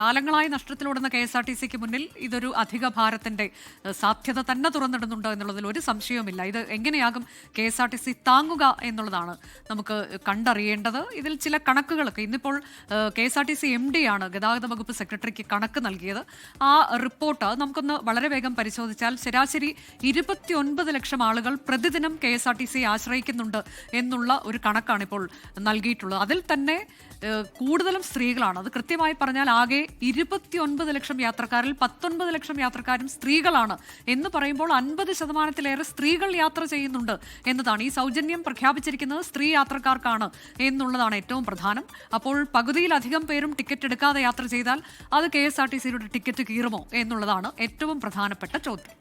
കാലങ്ങളായി നഷ്ടത്തിലോടുന്ന KSRTCക്ക് മുന്നിൽ ഇതൊരു അധിക ഭാരത്തിന്റെ സാധ്യത തന്നെ തുറന്നിടുന്നുണ്ട് എന്നുള്ളതിൽ ഒരു സംശയവുമില്ല. ഇത് എങ്ങനെയാകും KSRTC താങ്ങുക എന്നുള്ളതാണ് നമുക്ക് കണ്ടറിയേണ്ടത്. ഇതിൽ ചില കണക്കുകളൊക്കെ ഇന്നിപ്പോൾ KSRTC MD ആണ് ഗതാഗത വകുപ്പ് സെക്രട്ടറിക്ക് കണക്ക് നൽകിയത്. ആ റിപ്പോർട്ട് നമുക്കൊന്ന് വളരെ വേഗം പരിശോധിച്ചാൽ ശരാശരി 29 ലക്ഷം ആളുകൾ പ്രതിദിനം KSRTC ആശ്രയിക്കുന്നുണ്ട് എന്നുള്ള ഒരു കണക്കാണ് ഇപ്പോൾ നൽകിയിട്ടുള്ളത്. അതിൽ തന്നെ കൂടുതലും സ്ത്രീകളാണ്. അത് കൃത്യമായി പറഞ്ഞാൽ ആകെ 29 ലക്ഷം യാത്രക്കാരിൽ 19 ലക്ഷം യാത്രക്കാരും സ്ത്രീകളാണ് എന്ന് പറയുമ്പോൾ 50% സ്ത്രീകൾ യാത്ര ചെയ്യുന്നുണ്ട് എന്നതാണ്. ഈ സൗജന്യം പ്രഖ്യാപിച്ചിരിക്കുന്നത് സ്ത്രീ യാത്രക്കാർക്കാണ് എന്നുള്ളതാണ് ഏറ്റവും പ്രധാനം. അപ്പോൾ പകുതിയിലധികം പേരും ടിക്കറ്റ് എടുക്കാതെ യാത്ര ചെയ്താൽ അത് KSRTCയുടെ ടിക്കറ്റ് കീറുമോ എന്നുള്ളതാണ് ഏറ്റവും പ്രധാനപ്പെട്ട ചോദ്യം.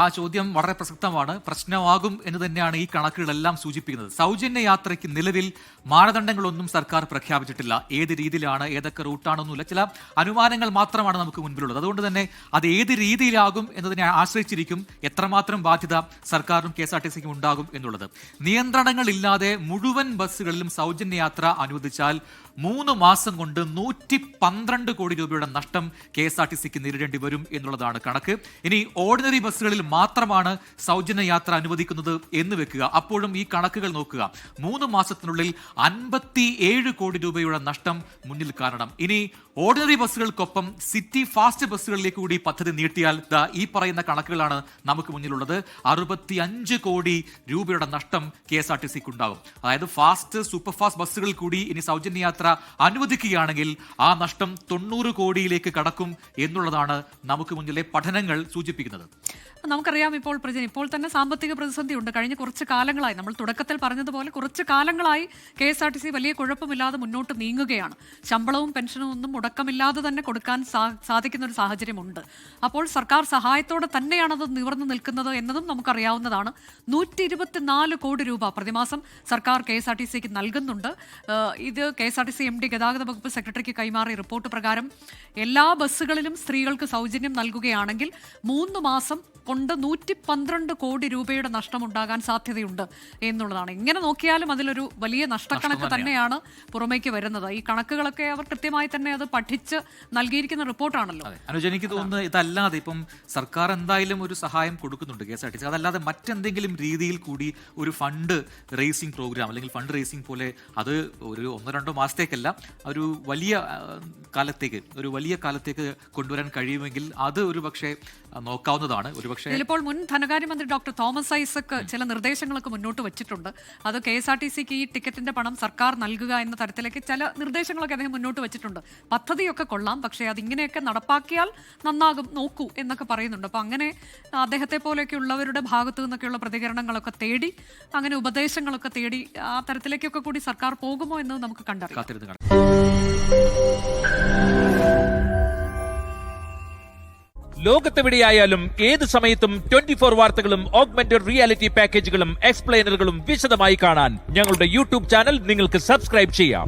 ആ ചോദ്യം വളരെ പ്രസക്തമാണ്, പ്രശ്നമാകും എന്ന് തന്നെയാണ് ഈ കണക്കുകളെല്ലാം സൂചിപ്പിക്കുന്നത്. സൗജന്യ യാത്രയ്ക്ക് നിലവിൽ മാനദണ്ഡങ്ങളൊന്നും സർക്കാർ പ്രഖ്യാപിച്ചിട്ടില്ല. ഏത് രീതിയിലാണ്, ഏതൊക്കെ റൂട്ടാണെന്നില്ല, ചില അനുമാനങ്ങൾ മാത്രമാണ് നമുക്ക് മുൻപിലുള്ളത്. അതുകൊണ്ട് തന്നെ അത് ഏത് രീതിയിലാകും എന്നതിനെ ആശ്രയിച്ചിരിക്കും എത്രമാത്രം ബാധ്യത സർക്കാരിനും KSRTCക്കും ഉണ്ടാകും എന്നുള്ളത്. നിയന്ത്രണങ്ങളില്ലാതെ മുഴുവൻ ബസ്സുകളിലും സൗജന്യ യാത്ര അനുവദിച്ചാൽ 3 മാസം കൊണ്ട് 112 കോടി രൂപയുടെ നഷ്ടം KSRTCക്ക് നേരിടേണ്ടി വരും എന്നുള്ളതാണ് കണക്ക്. ഇനി ഓർഡിനറി ബസ്സുകളിൽ മാത്രമാണ് സൗജന്യ യാത്ര അനുവദിക്കുന്നത് എന്ന് വെക്കുക. അപ്പോഴും ഈ കണക്കുകൾ നോക്കുക, 3 മാസത്തിനുള്ളിൽ 57 കോടി രൂപയുടെ നഷ്ടം മുന്നിൽ കാണണം. ഇനി ഓർഡിനറി ബസ്സുകൾക്കൊപ്പം സിറ്റി ഫാസ്റ്റ് ബസ്സുകളിലേക്ക് കൂടി പദ്ധതി നീട്ടിയാൽ ഈ പറയുന്ന കണക്കുകളാണ് നമുക്ക് മുന്നിലുള്ളത്. 65 കോടി രൂപയുടെ നഷ്ടം KSRTCക്ക് ഉണ്ടാകും. അതായത് ഫാസ്റ്റ് സൂപ്പർ ഫാസ്റ്റ് ബസ്സുകളിൽ കൂടി ഇനി സൗജന്യ യാത്ര അനുവദിക്കുകയാണെങ്കിൽ ആ നഷ്ടം 90 കോടിയിലേക്ക് കടക്കും എന്നുള്ളതാണ് നമുക്ക് മുന്നിലെ പഠനങ്ങൾ സൂചിപ്പിക്കുന്നത്. നമുക്കറിയാം ഇപ്പോൾ തന്നെ സാമ്പത്തിക പ്രതിസന്ധി ഉണ്ട്. കഴിഞ്ഞ കുറച്ച് കാലങ്ങളായി, നമ്മൾ തുടക്കത്തിൽ പറഞ്ഞതുപോലെ കുറച്ച് കാലങ്ങളായി KSRTC വലിയ കുഴപ്പമില്ലാതെ മുന്നോട്ട് നീങ്ങുകയാണ്. ശമ്പളവും പെൻഷനും ഒന്നും മുടക്കമില്ലാതെ തന്നെ കൊടുക്കാൻ സാധിക്കുന്ന ഒരു സാഹചര്യമുണ്ട്. അപ്പോൾ സർക്കാർ സഹായത്തോടെ തന്നെയാണത് നിവർന്നു നിൽക്കുന്നത് എന്നതും നമുക്കറിയാവുന്നതാണ്. 124 കോടി രൂപ പ്രതിമാസം സർക്കാർ KSRTCക്ക് നൽകുന്നുണ്ട്. ഇത് KSRTC MD ഗതാഗത വകുപ്പ് സെക്രട്ടറിക്ക് കൈമാറിയ റിപ്പോർട്ട് പ്രകാരം എല്ലാ ബസ്സുകളിലും സ്ത്രീകൾക്ക് സൗജന്യം നൽകുകയാണെങ്കിൽ 3 മാസം കൊണ്ട് 112 കോടി രൂപയുടെ നഷ്ടമുണ്ടാകാൻ സാധ്യതയുണ്ട് എന്നുള്ളതാണ്. ഇങ്ങനെ നോക്കിയാലും അതിലൊരു വലിയ നഷ്ടക്കണക്ക് തന്നെയാണ് പുറമേക്ക് വരുന്നത്. ഈ കണക്കുകളൊക്കെ അവർ കൃത്യമായി തന്നെ അത് പഠിച്ച് നൽകിയിരിക്കുന്ന റിപ്പോർട്ടാണല്ലോ. അനുജ, എനിക്ക് തോന്നുന്നത് ഇതല്ലാതെ ഇപ്പം സർക്കാർ എന്തായാലും ഒരു സഹായം കൊടുക്കുന്നുണ്ട് KSRTC. അതല്ലാതെ മറ്റെന്തെങ്കിലും രീതിയിൽ കൂടി ഒരു ഫണ്ട് റേസിംഗ് പ്രോഗ്രാം അല്ലെങ്കിൽ ഫണ്ട് റേസിംഗ് പോലെ അത് ഒരു 1-2 മാസത്തേക്കല്ല, ഒരു വലിയ കാലത്തേക്ക് കൊണ്ടുവരാൻ കഴിയുമെങ്കിൽ അത് ഒരു പക്ഷേ നോക്കാവുന്നതാണ്. ഇതിലിപ്പോൾ മുൻ ധനകാര്യമന്ത്രി ഡോക്ടർ തോമസ് ഐസക് ചില നിർദ്ദേശങ്ങളൊക്കെ മുന്നോട്ട് വെച്ചിട്ടുണ്ട്. അത് KSRTCക്ക് ഈ ടിക്കറ്റിന്റെ പണം സർക്കാർ നൽകുക എന്ന തരത്തിലേക്ക് ചില നിർദ്ദേശങ്ങളൊക്കെ അദ്ദേഹം മുന്നോട്ട് വെച്ചിട്ടുണ്ട്. പദ്ധതിയൊക്കെ കൊള്ളാം, പക്ഷേ അതിങ്ങനെയൊക്കെ നടപ്പാക്കിയാൽ നന്നാകും, നോക്കൂ എന്നൊക്കെ പറയുന്നുണ്ട്. അപ്പോൾ അങ്ങനെ അദ്ദേഹത്തെ പോലെയൊക്കെ ഉള്ളവരുടെ ഭാഗത്തു നിന്നൊക്കെയുള്ള പ്രതികരണങ്ങളൊക്കെ തേടി, അങ്ങനെ ഉപദേശങ്ങളൊക്കെ തേടി ആ തരത്തിലേക്കൊക്കെ കൂടി സർക്കാർ പോകുമോ എന്ന് നമുക്ക് കണ്ടറിയാം. ലോകത്തെവിടെയായാലും ഏത് സമയത്തും 24 വാർത്തകളും ഓഗ്മെന്റഡ് റിയാലിറ്റി പാക്കേജുകളും എക്സ്പ്ലെയിനറുകളും വിശദമായി കാണാൻ ഞങ്ങളുടെ YouTube ചാനൽ നിങ്ങൾക്ക് സബ്സ്ക്രൈബ് ചെയ്യാം.